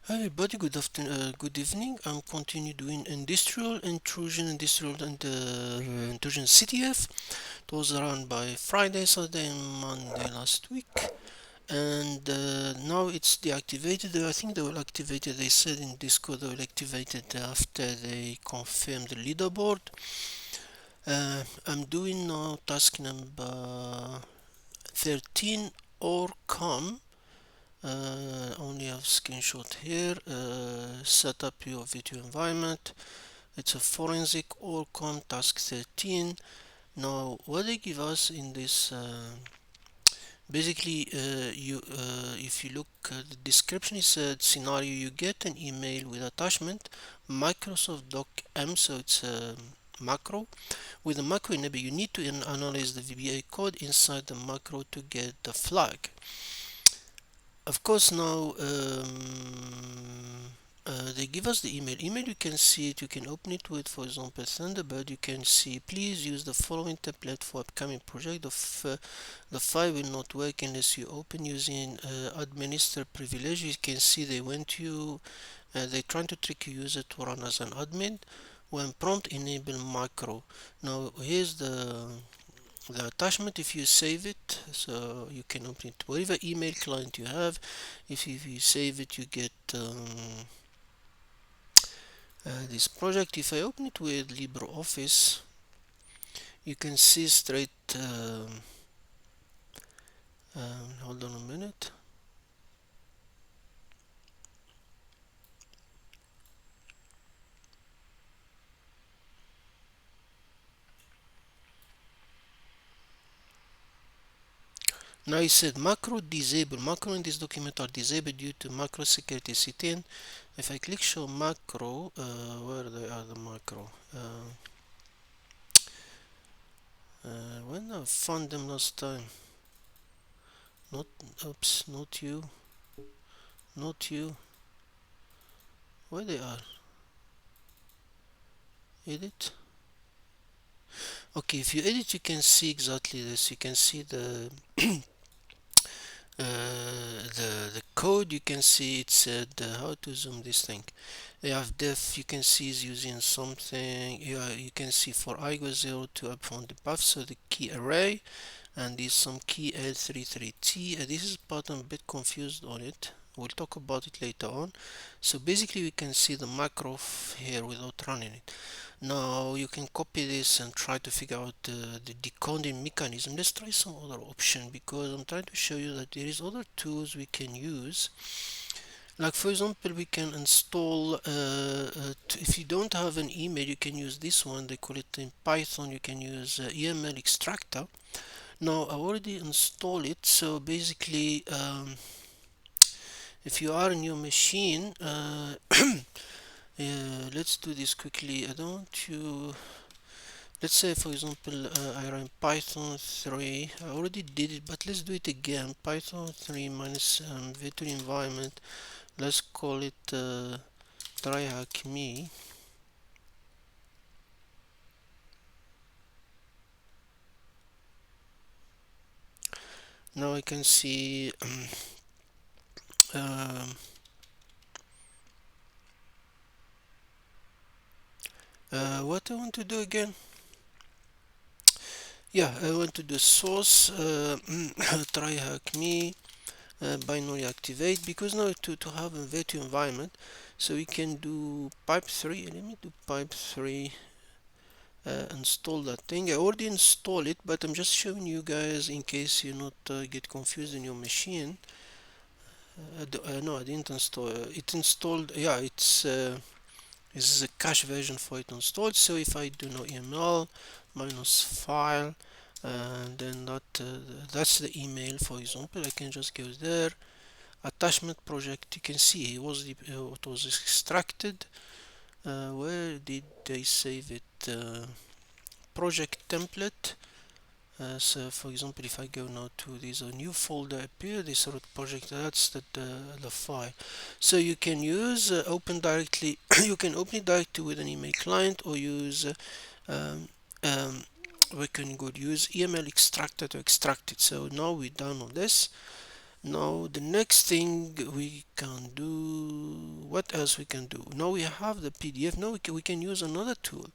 Hi everybody, good afternoon, good evening. I'm continue doing industrial intrusion, intrusion CTF. It was run by Friday, Saturday, and Monday last week, and now it's deactivated. I think they will activate it. They said in Discord they will activate it after they confirm the leaderboard. I'm doing now task number 13 Orcam. Only have screenshot here. Set up your video environment. It's a forensic Orcam task 13. Now, what they give us in this, basically, if you look at the description, it said scenario: you get an email with attachment Microsoft docm, so it's a macro. With the macro enable, you need to analyze the VBA code inside the macro to get the flag. Of course, now they give us the email. You can see it, you can open it with, for example, Thunderbird. You can see, please use the following template for upcoming project. The file will not work unless you open using administer privilege. You can see they went you, they're trying to trick a user to run as an admin. When prompt, enable macro. Now here's the attachment. If you save it, so you can open it whatever email client you have. If you save it, you get this project. If I open it with LibreOffice, you can see straight hold on a minute. Now it said macro disabled. Macro in this document are disabled due to macro security CTN. If I click show macro, where they are the macro? When I found them last time? Not, oops, not you, not you. Where they are? Edit. Okay, if you edit, you can see exactly this. You can see the code. You can see it said how to zoom this thing. They have def. You can see is using something. You can see for I equals 0 to up from the path, so the key array, and there's some key L33T. This is part I'm a bit confused on it. We'll talk about it later on. So basically we can see the macro here without running it. Now you can copy this and try to figure out the decoding mechanism. Let's try some other option, because I'm trying to show you that there is other tools we can use. Like for example, we can install, if you don't have an email, you can use this one. They call it in Python. You can use eml-extractor. Now I already installed it. So basically, if you are in your machine, let's do this quickly. I don't want you. Let's say for example, I run Python 3. I already did it, but let's do it again. Python 3 minus virtual environment. Let's call it TryHackMe. Now I can see um, what I want to do again. Yeah, I want to do source TryHackMe binary activate, because now to have a virtual environment, so we can do pipe 3. Let me do pipe 3. Install that thing. I already installed it, but I'm just showing you guys in case you not get confused in your machine. No, I didn't install it. Installed, yeah, it's this is a cache version for it installed. So if I do no eml minus file, and then that's the email, for example, I can just go there, attachment project. You can see it was extracted. Where did they save it? Project template. So for example, if I go now to this new folder appear, this root project, that's the file. So you can use open directly. You can open it directly with an email client, or use um, um, we can go use eml-extractor to extract it. So now we're done on this. Now the next thing we can do, what else we can do? Now we have the PDF. Now we can use another tool.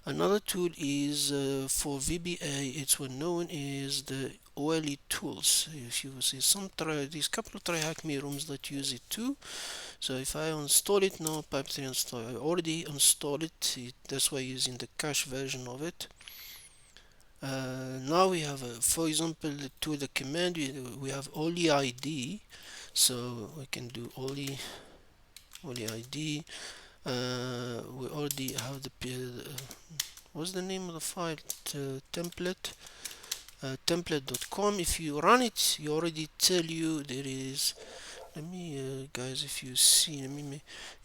Another tool is for VBA. It's well known as the oletools. If you see these couple of TryHackMe rooms that use it too. So if I install it now, pipe3 install. I already installed it. That's why I'm using the cache version of it. Now we have, for example, to the command we have oleid. So we can do oleid. We already have the what's the name of the file? Template. Template.com. If you run it, you already tell you there is. Let me, guys, if you see,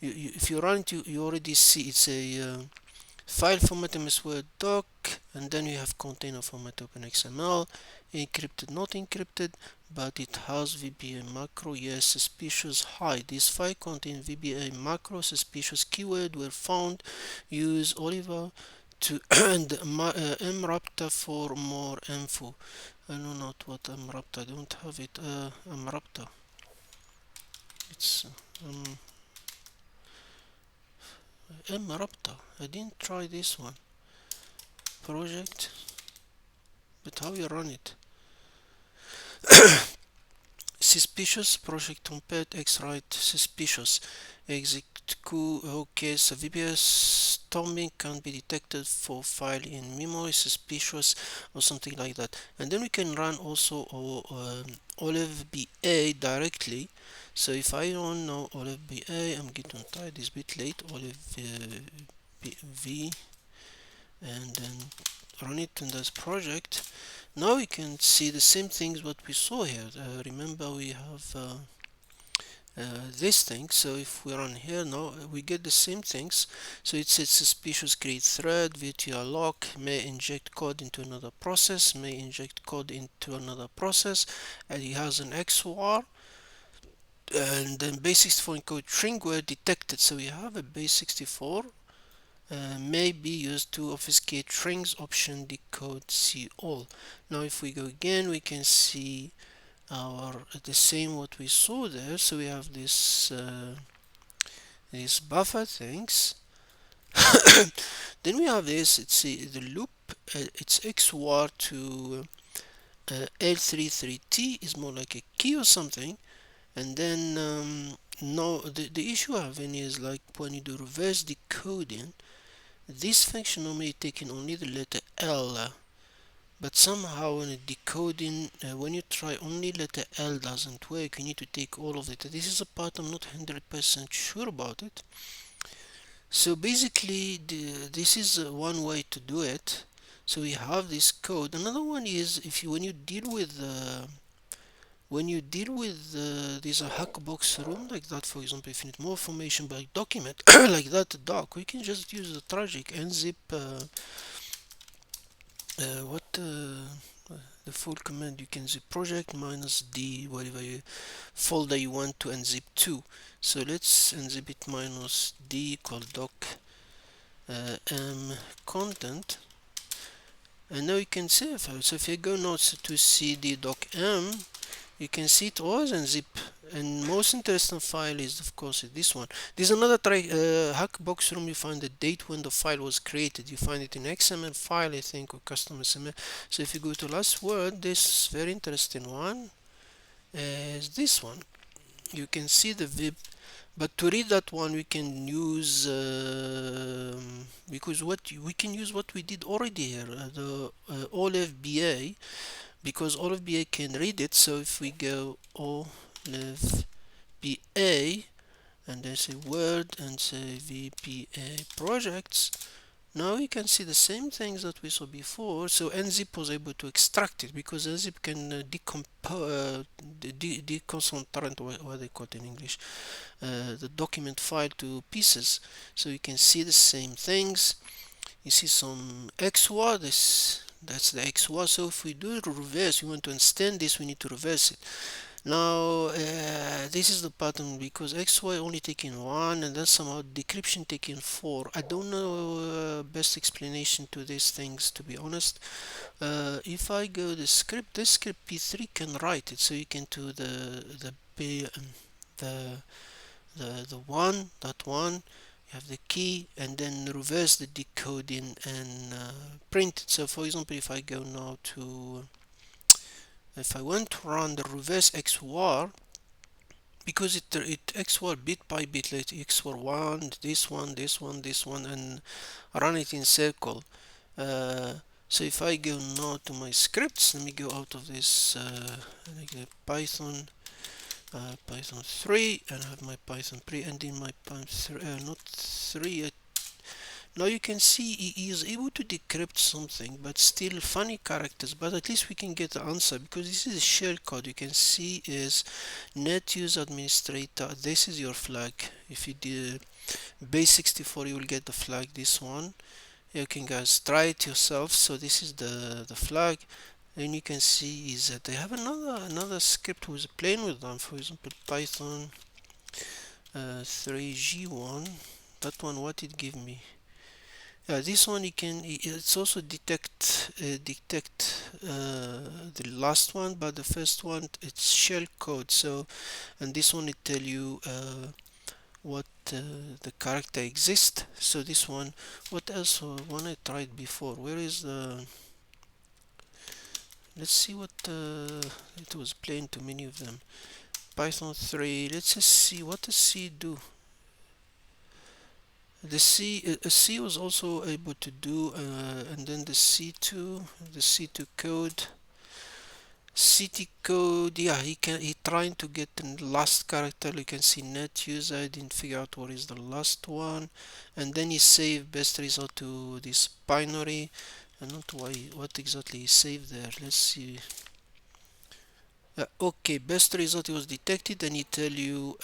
if you run it, you already see it's a file format MS Word doc, and then you have container format OpenXML, encrypted, not encrypted, but it has VBA macro. Yes, suspicious. Hi, this file contains VBA macro. Suspicious keyword were found. Use olevba to and eml-extractor for more info. I know not what eml-extractor. I don't have it. Eml-extractor. It's eml-extractor. I didn't try this one. Project, but how you run it? Suspicious project templet x write suspicious execute. Okay, so VBS storming can be detected for file in memory suspicious or something like that, and then we can run also olevba directly. So if I don't know olevba, I'm going to try this bit late. Olevb and then run it in this project. Now we can see the same things what we saw here. Remember we have this thing. So if we run here now, we get the same things. So it says suspicious create thread, virtual lock, may inject code into another process, may inject code into another process, and it has an XOR, and then base64 encode string were detected. So we have a base64 may be used to obfuscate strings option decode see all. Now if we go again, we can see the same what we saw there. So we have this these buffer things. Then we have this, it's the loop, it's XOR to L33T is more like a key or something. And then now the issue I have in is like when you do reverse decoding, this function normally taking only the letter L, but somehow in decoding, when you try only letter L doesn't work. You need to take all of it. This is a part I'm not 100% sure about it. So basically, this is one way to do it. So we have this code. Another one is if you when you deal with this hackbox room like that, for example, if you need more information by document like that doc, we can just use the tragic unzip the full command. You can zip project minus d whatever folder you want to unzip to. So let's unzip it minus d called doc m content, and now you can save. So if you go now to cd docm, you can see it always unzip, and most interesting file is of course this one. This is another hackbox room. You find the date when the file was created. You find it in XML file, I think, or custom XML. So if you go to last word, this very interesting one is this one. You can see the vib, but to read that one we can use because we can use what we did already here, the olevba, because olevba can read it. So if we go olevba and then say word and say vba projects, now we can see the same things that we saw before. So unzip was able to extract it because unzip can deconcentrate, what they call it in English, the document file to pieces. So you can see the same things. You see some XOR, that's the XOR. So if we do reverse, we want to understand this, we need to reverse it. Now this is the pattern because XY only taking 1 and then somehow decryption taking 4. I don't know best explanation to these things, to be honest. If I go the script, this script P3 can write it, so you can do the the one, that one, you have the key, and then reverse the decoding and print it. So for example, if I go now to, if I want to run the reverse XOR, because it XOR bit by bit, like XOR one, this one, this one, this one, and run it in circle. So if I go now to my scripts, let me go out of this Python Python 3, and I have my Python 3, and in my Python 3, not 3 now you can see he is able to decrypt something, but still funny characters, but at least we can get the answer, because this is a shell code. You can see is net use administrator, this is your flag. If you do base 64, you will get the flag, this one. You can guys try it yourself. So this is the flag, and you can see is that they have another script who's playing with them. For example, Python 3G1, that one, what it give me? Yeah, this one, you can, it's also detect the last one, but the first one, it's shell code. So, and this one, it tell you what the character exists. So this one, what else one I tried before? Where is the, let's see what it was playing to many of them. Python 3, let's just see what does C do. The C was also able to do, and then the C2 code, CT code. Yeah, he trying to get the last character. You can see net user. I didn't figure out what is the last one, and then he saved best result to this binary. I don't know why, what exactly he saved there. Let's see. Okay, best result was detected, and he tell you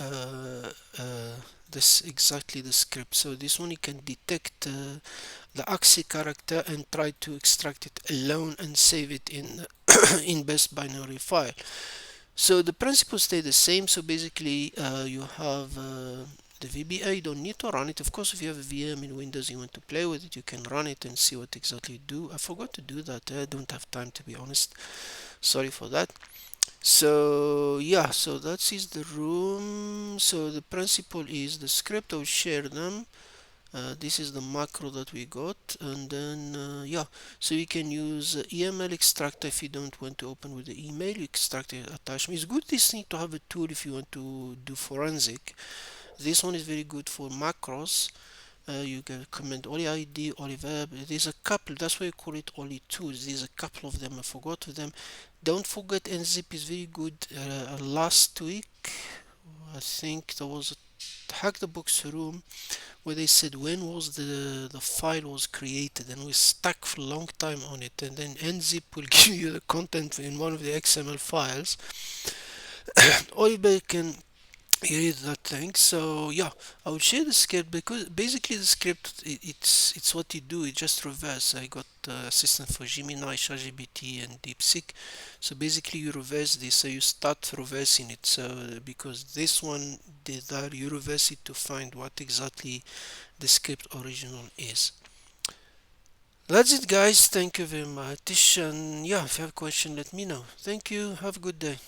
this exactly the script. So this one, you can detect the AXI character and try to extract it alone and save it in in best binary file. So the principles stay the same. So basically you have the VBA, you don't need to run it. Of course, if you have a VM in Windows, you want to play with it, you can run it and see what exactly you do. I forgot to do that. I don't have time, to be honest. Sorry for that. So yeah, so that is the room. So the principle is the script, I'll share them. This is the macro that we got, and then yeah, so you can use eml-extractor if you don't want to open with the email. You extract the attachment. It's good, this thing, to have a tool if you want to do forensic. This one is very good for macros. You can comment OleID, olevba. There's a couple, that's why you call it oletools. There's a couple of them, I forgot them. Don't forget unzip is very good. Last week, I think there was a hack the box room where they said when was the file was created, and we stuck for a long time on it, and then unzip will give you the content in one of the XML files. olevba can read that thing. So yeah, I will share the script, because basically the script, it's what you do, it just reverse. I got assistant for Gemini, ChatGPT, and DeepSeek. So basically you reverse this, so you start reversing it. So because this one did that, you reverse it to find what exactly the script original is. That's it, guys. Thank you very much. And yeah, if you have a question, let me know. Thank you. Have a good day.